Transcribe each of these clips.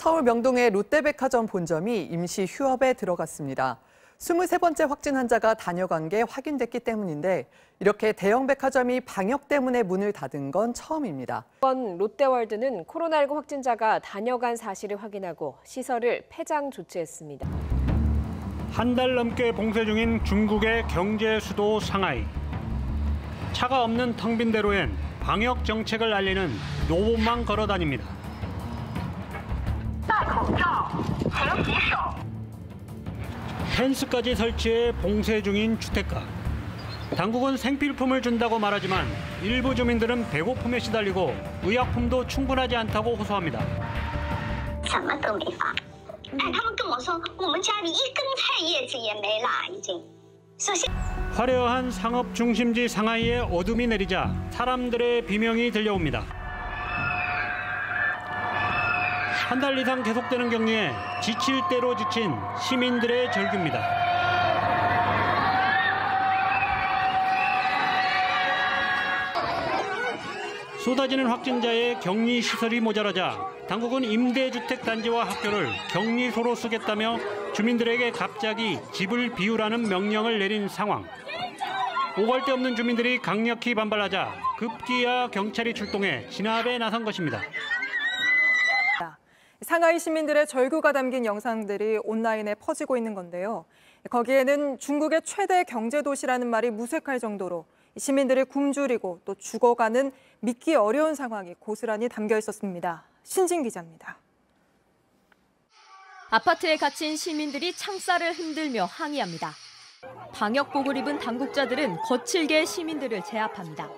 서울 명동의 롯데백화점 본점이 임시 휴업에 들어갔습니다. 23번째 확진 환자가 다녀간 게 확인됐기 때문인데 이렇게 대형 백화점이 방역 때문에 문을 닫은 건 처음입니다. 이번 롯데월드는 코로나19 확진자가 다녀간 사실을 확인하고 시설을 폐장 조치했습니다. 한 달 넘게 봉쇄 중인 중국의 경제 수도 상하이. 차가 없는 텅 빈 대로엔 방역 정책을 알리는 로봇만 걸어 다닙니다. 펜스까지 설치해 봉쇄 중인 주택가. 당국은 생필품을 준다고 말하지만 일부 주민들은 배고픔에 시달리고 의약품도 충분하지 않다고 호소합니다. 화려한 상업 중심지 상하이에 어둠이 내리자 사람들의 비명이 들려옵니다. 한 달 이상 계속되는 격리에 지칠 대로 지친 시민들의 절규입니다. 쏟아지는 확진자의 격리 시설이 모자라자 당국은 임대주택 단지와 학교를 격리소로 쓰겠다며 주민들에게 갑자기 집을 비우라는 명령을 내린 상황. 오갈 데 없는 주민들이 강력히 반발하자 급기야 경찰이 출동해 진압에 나선 것입니다. 상하이 시민들의 절규가 담긴 영상들이 온라인에 퍼지고 있는 건데요. 거기에는 중국의 최대 경제도시라는 말이 무색할 정도로 시민들이 굶주리고 또 죽어가는 믿기 어려운 상황이 고스란히 담겨 있었습니다. 신진 기자입니다. 아파트에 갇힌 시민들이 창살을 흔들며 항의합니다. 방역복을 입은 당국자들은 거칠게 시민들을 제압합니다.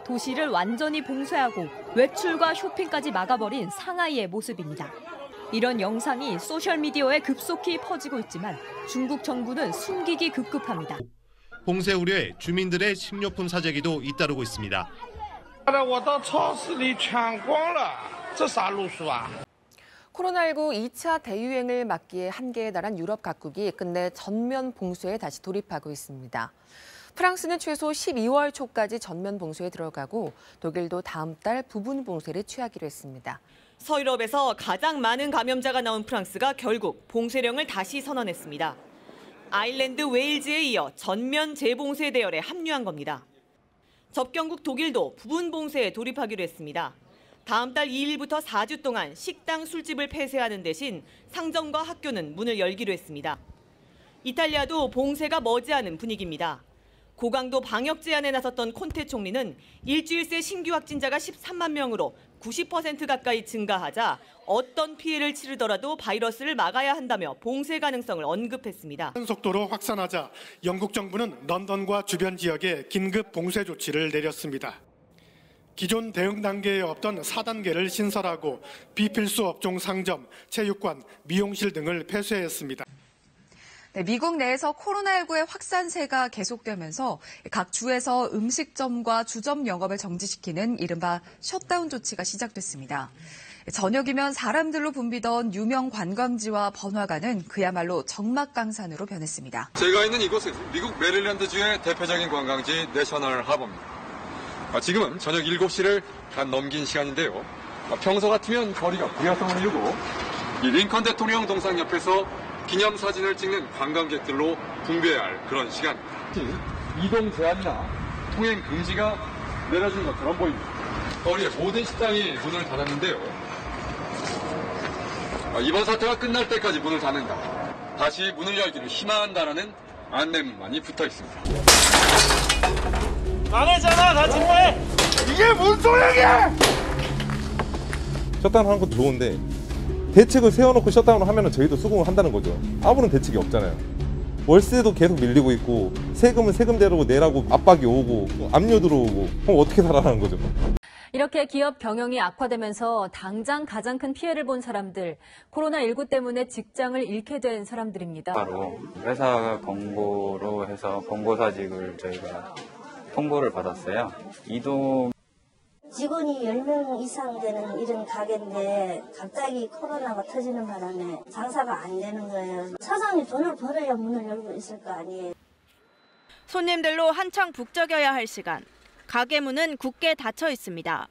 도시를 완전히 봉쇄하고 외출과 쇼핑까지 막아버린 상하이의 모습입니다. 이런 영상이 소셜미디어에 급속히 퍼지고 있지만 중국 정부는 숨기기 급급합니다. 봉쇄 우려에 주민들의 식료품 사재기도 잇따르고 있습니다. 코로나19 2차 대유행을 막기에 한계에 달한 유럽 각국이 끝내 전면 봉쇄에 다시 돌입하고 있습니다. 프랑스는 최소 12월 초까지 전면 봉쇄에 들어가고 독일도 다음 달 부분 봉쇄를 취하기로 했습니다. 서유럽에서 가장 많은 감염자가 나온 프랑스가 결국 봉쇄령을 다시 선언했습니다. 아일랜드, 웨일즈에 이어 전면 재봉쇄 대열에 합류한 겁니다. 접경국 독일도 부분 봉쇄에 돌입하기로 했습니다. 다음 달 2일부터 4주 동안 식당, 술집을 폐쇄하는 대신 상점과 학교는 문을 열기로 했습니다. 이탈리아도 봉쇄가 머지않은 분위기입니다. 고강도 방역 제한에 나섰던 콘테 총리는 일주일 새 신규 확진자가 13만 명으로 90% 가까이 증가하자 어떤 피해를 치르더라도 바이러스를 막아야 한다며 봉쇄 가능성을 언급했습니다. 속도로 확산하자 영국 정부는 런던과 주변 지역에 긴급 봉쇄 조치를 내렸습니다. 기존 대응 단계에 없던 4단계를 신설하고 비필수 업종 상점, 체육관, 미용실 등을 폐쇄했습니다. 네, 미국 내에서 코로나19의 확산세가 계속되면서 각 주에서 음식점과 주점 영업을 정지시키는 이른바 셧다운 조치가 시작됐습니다. 저녁이면 사람들로 붐비던 유명 관광지와 번화가는 그야말로 적막강산으로 변했습니다. 제가 있는 이곳은 미국 메릴랜드주의 대표적인 관광지 내셔널 하버입니다. 지금은 저녁 7시를 간 넘긴 시간인데요. 평소 같으면 거리가 부야성을 이루고 이 링컨 대통령 동상 옆에서 기념사진을 찍는 관광객들로 붐벼야 할 그런 시간입니다. 이동 제한이나 통행 금지가 내려진 것처럼 보입니다. 거리의 모든 식당이 문을 닫았는데요. 이번 사태가 끝날 때까지 문을 닫는다. 다시 문을 열기를 희망한다라는 안내문만이 붙어 있습니다. 망했잖아, 다 정말! 이게 뭔 소리야! 셧다운 하는 것도 좋은데 대책을 세워놓고 셧다운을 하면 저희도 수긍을 한다는 거죠. 아무런 대책이 없잖아요. 월세도 계속 밀리고 있고 세금은 세금대로 내라고 압박이 오고 압류 들어오고 그럼 어떻게 살아라는 거죠. 이렇게 기업 경영이 악화되면서 당장 가장 큰 피해를 본 사람들, 코로나19 때문에 직장을 잃게 된 사람들입니다. 바로 회사 권고로 해서 권고사직을 저희가 통보를 받았어요. 이동 직원이 10명 이상 되는 이런 가게인데 갑자기 코로나가 터지는 바람에 장사가 안 되는 거예요. 사장이 돈을 벌어야 문을 열고 있을 거 아니에요. 손님들로 한창 북적여야 할 시간. 가게 문은 굳게 닫혀 있습니다.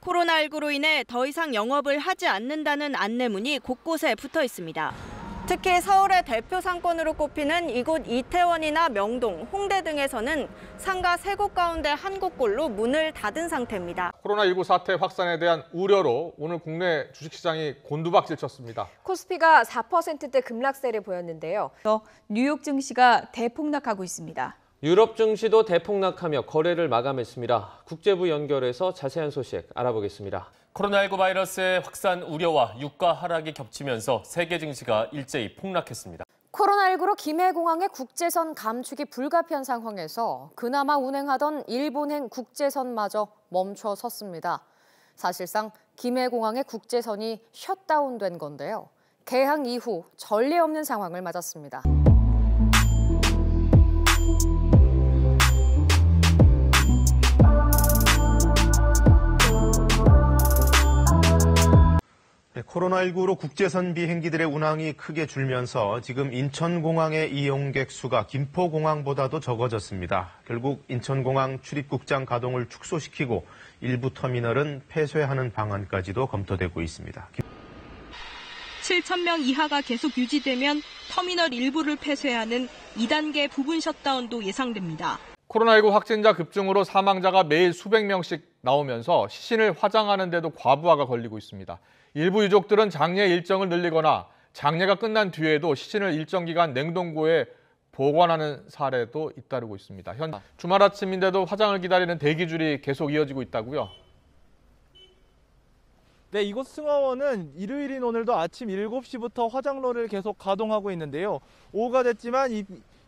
코로나19로 인해 더 이상 영업을 하지 않는다는 안내문이 곳곳에 붙어 있습니다. 특히 서울의 대표 상권으로 꼽히는 이곳 이태원이나 명동, 홍대 등에서는 상가 3곳 가운데 한 곳꼴로 문을 닫은 상태입니다. 코로나19 사태 확산에 대한 우려로 오늘 국내 주식시장이 곤두박질 쳤습니다. 코스피가 4%대 급락세를 보였는데요. 뉴욕 증시가 대폭락하고 있습니다. 유럽 증시도 대폭락하며 거래를 마감했습니다. 국제부 연결해서 자세한 소식 알아보겠습니다. 코로나19 바이러스의 확산 우려와 유가 하락이 겹치면서 세계 증시가 일제히 폭락했습니다. 코로나19로 김해공항의 국제선 감축이 불가피한 상황에서 그나마 운행하던 일본행 국제선마저 멈춰섰습니다. 사실상 김해공항의 국제선이 셧다운된 건데요. 개항 이후 전례 없는 상황을 맞았습니다. 코로나19로 국제선 비행기들의 운항이 크게 줄면서 지금 인천공항의 이용객 수가 김포공항보다도 적어졌습니다. 결국 인천공항 출입국장 가동을 축소시키고 일부 터미널은 폐쇄하는 방안까지도 검토되고 있습니다. 7,000명 이하가 계속 유지되면 터미널 일부를 폐쇄하는 2단계 부분 셧다운도 예상됩니다. 코로나19 확진자 급증으로 사망자가 매일 수백 명씩 나오면서 시신을 화장하는 데도 과부하가 걸리고 있습니다. 일부 유족들은 장례 일정을 늘리거나 장례가 끝난 뒤에도 시신을 일정 기간 냉동고에 보관하는 사례도 잇따르고 있습니다. 현 주말 아침인데도 화장을 기다리는 대기줄이 계속 이어지고 있다고요? 네, 이곳 승하원은 일요일인 오늘도 아침 7시부터 화장로를 계속 가동하고 있는데요. 오후가 됐지만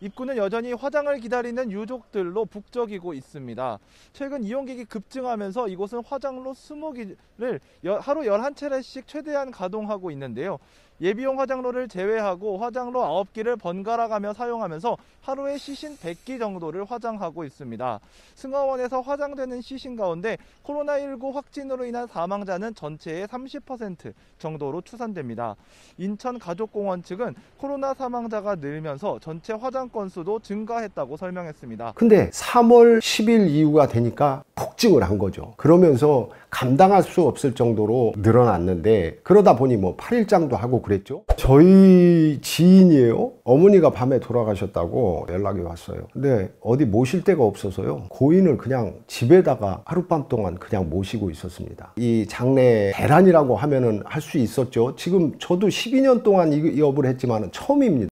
입구는 여전히 화장을 기다리는 유족들로 북적이고 있습니다. 최근 이용객이 급증하면서 이곳은 화장로 20개를 하루 11차례씩 최대한 가동하고 있는데요. 예비용 화장로를 제외하고 화장로 9개를 번갈아 가며 사용하면서 하루에 시신 100기 정도를 화장하고 있습니다. 승하원에서 화장되는 시신 가운데 코로나19 확진으로 인한 사망자는 전체의 30% 정도로 추산됩니다. 인천가족공원 측은 코로나 사망자가 늘면서 전체 화장 건수도 증가했다고 설명했습니다. 근데 3월 10일 이후가 되니까 폭증을 한 거죠. 그러면서 감당할 수 없을 정도로 늘어났는데 그러다 보니 뭐 8일장도 하고 그랬죠. 저희 지인이에요. 어머니가 밤에 돌아가셨다고 연락이 왔어요. 근데 어디 모실 데가 없어서요. 고인을 그냥 집에다가 하룻밤 동안 그냥 모시고 있었습니다. 이 장례 대란이라고 하면은 할 수 있었죠. 지금 저도 12년 동안 이 업을 했지만 처음입니다.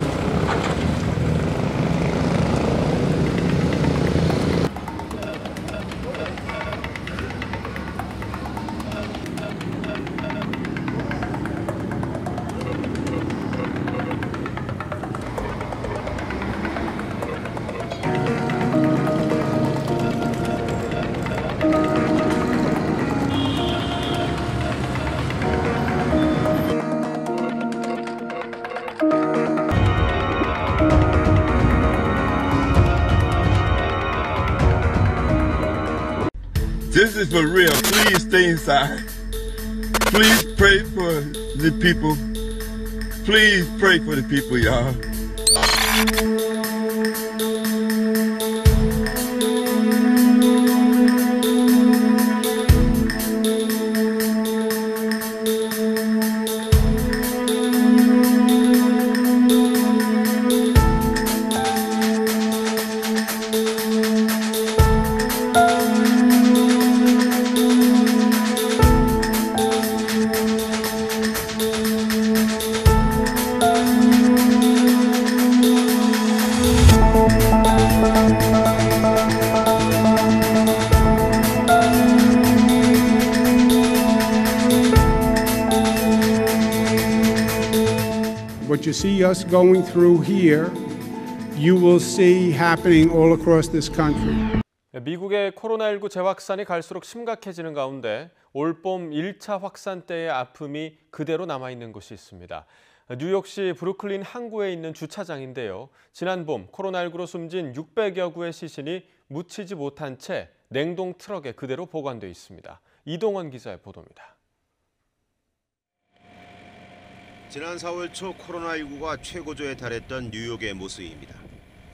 This is for real. Please stay inside. Please pray for the people. Please pray for the people, y'all. What you see us going through here, you will see happening all across this country. 미국의 코로나19 재확산이 갈수록 심각해지는 가운데 올봄 1차 확산 때의 아픔이 그대로 남아있는 곳이 있습니다. 뉴욕시 브루클린 항구에 있는 주차장인데요. 지난 봄 코로나19로 숨진 600여 구의 시신이 묻히지 못한 채 냉동 트럭에 그대로 보관돼 있습니다. 이동원 기자의 보도입니다. 지난 4월 초 코로나19가 최고조에 달했던 뉴욕의 모습입니다.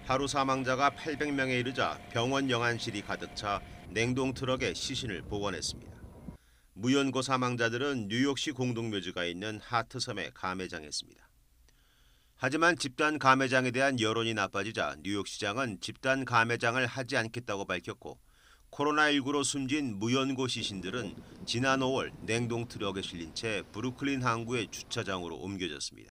하루 사망자가 800명에 이르자 병원 영안실이 가득 차 냉동 트럭에 시신을 보관했습니다. 무연고 사망자들은 뉴욕시 공동묘지가 있는 하트섬에 감회장했습니다. 하지만 집단 감회장에 대한 여론이 나빠지자 뉴욕시장은 집단 감회장을 하지 않겠다고 밝혔고 코로나19로 숨진 무연고 시신들은 지난 5월 냉동 트럭에 실린 채 브루클린 항구의 주차장으로 옮겨졌습니다.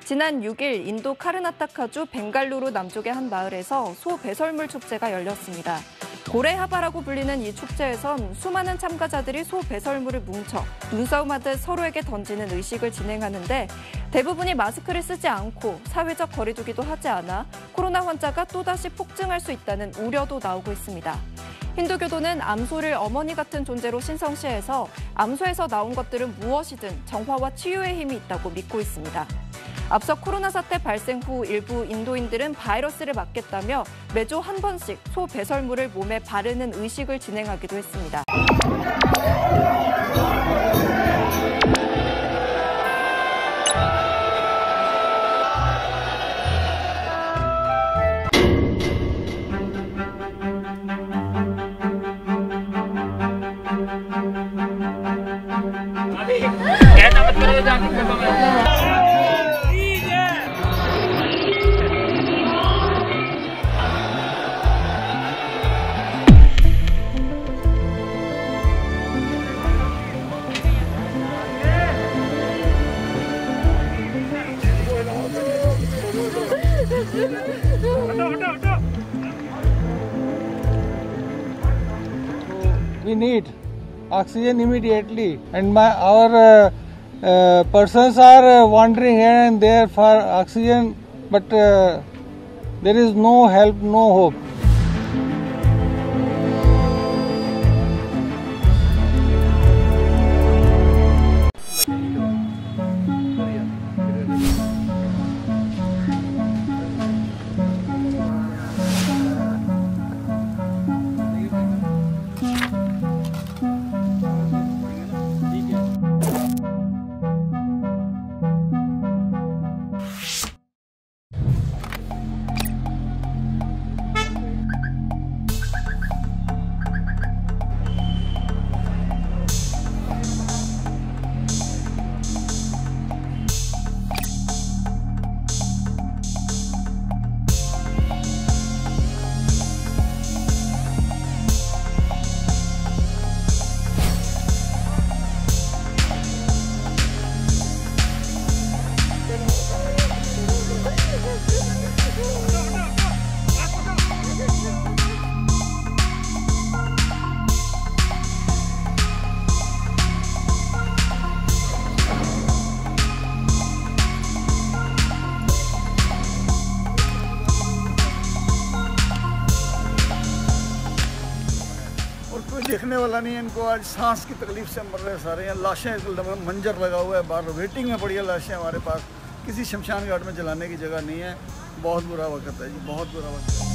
지난 6일 인도 카르나타카주 벵갈루루 남쪽의 한 마을에서 소 배설물 축제가 열렸습니다. 고래하바라고 불리는 이 축제에선 수많은 참가자들이 소 배설물을 뭉쳐 눈싸움하듯 서로에게 던지는 의식을 진행하는데 대부분이 마스크를 쓰지 않고 사회적 거리두기도 하지 않아 코로나 환자가 또다시 폭증할 수 있다는 우려도 나오고 있습니다. 힌두교도는 암소를 어머니 같은 존재로 신성시해서 암소에서 나온 것들은 무엇이든 정화와 치유의 힘이 있다고 믿고 있습니다. 앞서 코로나 사태 발생 후 일부 인도인들은 바이러스를 막겠다며 매주 한 번씩 소 배설물을 몸에 바르는 의식을 진행하기도 했습니다. We need oxygen immediately, and our persons are wandering here and there for oxygen, but there is no help, no hope. देखने वाला नहीं है इनको आज सांस की तकलीफ से मर रहे सारे हैं लाशें मंजर लगा हुआ है बाहर वेटिंग में पड़ी है लाशें हमारे पास किसी शमशान घाट में जलाने की जगह नहीं है बहुत बुरा वक्त है जी बहुत बुरा वक्त है